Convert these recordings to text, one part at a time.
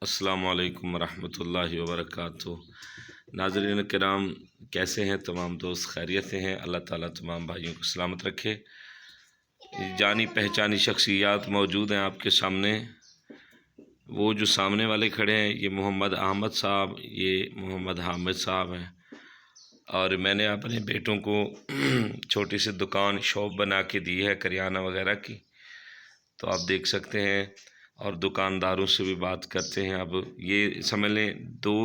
السلام علیکم ورحمۃ اللہ وبرکاتہ۔ ناظرین کرام، کیسے ہیں تمام دوست؟ خیریت سے ہیں؟ اللہ تعالیٰ تمام بھائیوں کو سلامت رکھے۔ جانی پہچانی شخصیات موجود ہیں آپ کے سامنے۔ وہ جو سامنے والے کھڑے ہیں یہ محمد احمد صاحب، یہ محمد حامد صاحب ہیں، اور میں نے اپنے بیٹوں کو چھوٹی سی دکان شاپ بنا کے دی ہے کریانہ وغیرہ کی، تو آپ دیکھ سکتے ہیں، اور دکانداروں سے بھی بات کرتے ہیں۔ اب یہ سمجھ لیں دو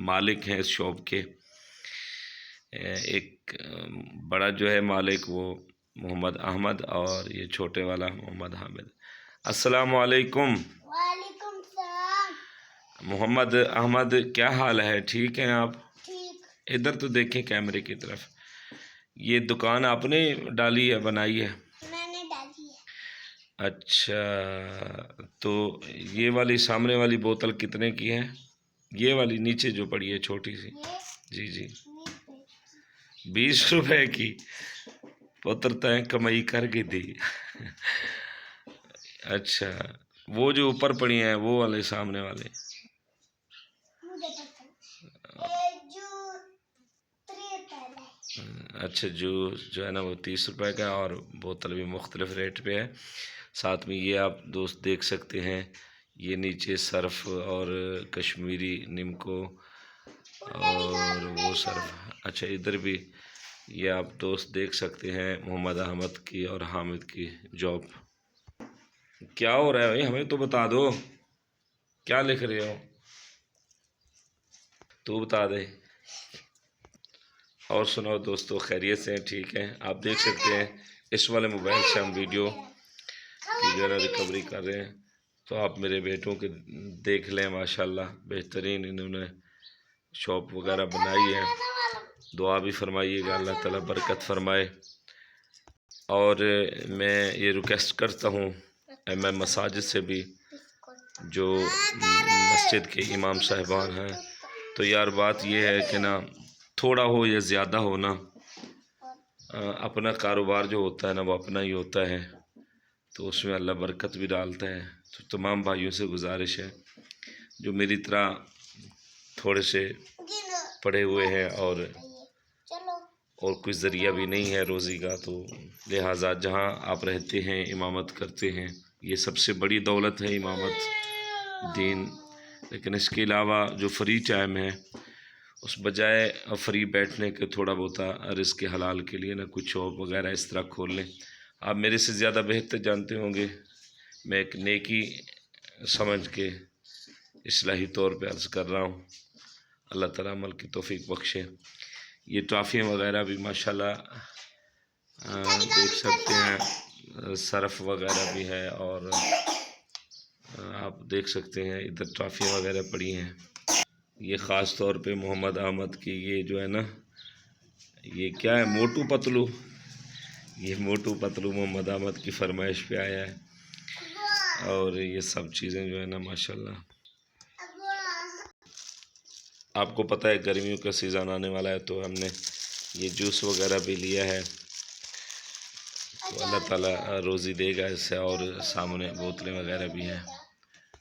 مالک ہیں اس شاپ کے، ایک بڑا جو ہے مالک وہ محمد احمد اور یہ چھوٹے والا محمد حامد۔ السلام علیکم۔ وعلیکم السلام۔ محمد احمد، کیا حال ہے؟ ٹھیک ہیں آپ؟ ٹھیک۔ ادھر تو دیکھیں کیمرے کی طرف۔ یہ دکان آپ نے ڈالی ہے، بنائی ہے؟ میں نے ڈالی ہے۔ اچھا، تو یہ والی سامنے والی بوتل کتنے کی ہے؟ یہ والی نیچے جو پڑی ہے چھوٹی سی؟ جی جی، 20 روپے کی۔ پتر تین کمائی کر کے دی۔ اچھا، وہ جو اوپر پڑی ہیں وہ والے سامنے والے؟ اچھا، جو ہے نا وہ 30 روپے کا، اور بوتل بھی مختلف ریٹ پہ ہے۔ ساتھ میں یہ آپ دوست دیکھ سکتے ہیں، یہ نیچے صرف اور کشمیری نمکو اور وہ صرف۔ اچھا، ادھر بھی یہ آپ دوست دیکھ سکتے ہیں محمد احمد کی اور حامد کی جاب۔ کیا ہو رہا ہے بھائی؟ ہمیں تو بتا دو، کیا لکھ رہے ہو؟ تو بتا دے۔ اور سناؤ دوستو، خیریت سے ہیں؟ ٹھیک ہیں؟ آپ دیکھ سکتے ہیں اس والے موبائل سے ہم ویڈیو کی جو ہے نا ریکوری کر رہے ہیں، تو آپ میرے بیٹوں کے دیکھ لیں، ماشاءاللہ بہترین انہوں نے شاپ وغیرہ بنائی ہے۔ دعا بھی فرمائیے گا، اللہ تعالیٰ برکت فرمائے۔ اور میں یہ ریکویسٹ کرتا ہوں میں مساجد سے بھی، جو مسجد کے امام صاحبان ہیں، تو یار بات یہ ہے کہ نا تھوڑا ہو یا زیادہ ہو نا، اپنا کاروبار جو ہوتا ہے نا وہ اپنا ہی ہوتا ہے، تو اس میں اللہ برکت بھی ڈالتا ہے۔ تو تمام بھائیوں سے گزارش ہے جو میری طرح تھوڑے سے پڑھے ہوئے ہیں اور کوئی ذریعہ بھی نہیں ہے روزی کا، تو لہٰذا جہاں آپ رہتے ہیں امامت کرتے ہیں، یہ سب سے بڑی دولت ہے امامت دین۔ لیکن اس کے علاوہ جو فری ٹائم ہے، اس بجائے فری بیٹھنے کے تھوڑا بہت رزق حلال کے لیے نا کچھ شاپ وغیرہ اس طرح کھول لیں۔ آپ میرے سے زیادہ بہتر جانتے ہوں گے، میں ایک نیکی سمجھ کے اصلاحی طور پہ عرض کر رہا ہوں، اللہ تعالیٰ عمل کی توفیق بخشے۔ یہ ٹافیاں وغیرہ بھی ماشاءاللہ دیکھ سکتے ہیں، صرف وغیرہ بھی ہے، اور آپ دیکھ سکتے ہیں ادھر ٹافیاں وغیرہ پڑی ہیں۔ یہ خاص طور پہ محمد احمد کی یہ جو ہے نا، یہ کیا ہے، موٹو پتلو، یہ موٹو پتلو محمد احمد کی فرمائش پہ آیا ہے، اور یہ سب چیزیں جو ہے نا ماشاءاللہ۔ آپ کو پتہ ہے گرمیوں کا سیزن آنے والا ہے، تو ہم نے یہ جوس وغیرہ بھی لیا ہے، تو اللہ تعالیٰ روزی دے گا اس سے، اور سامنے بوتلیں وغیرہ بھی ہیں۔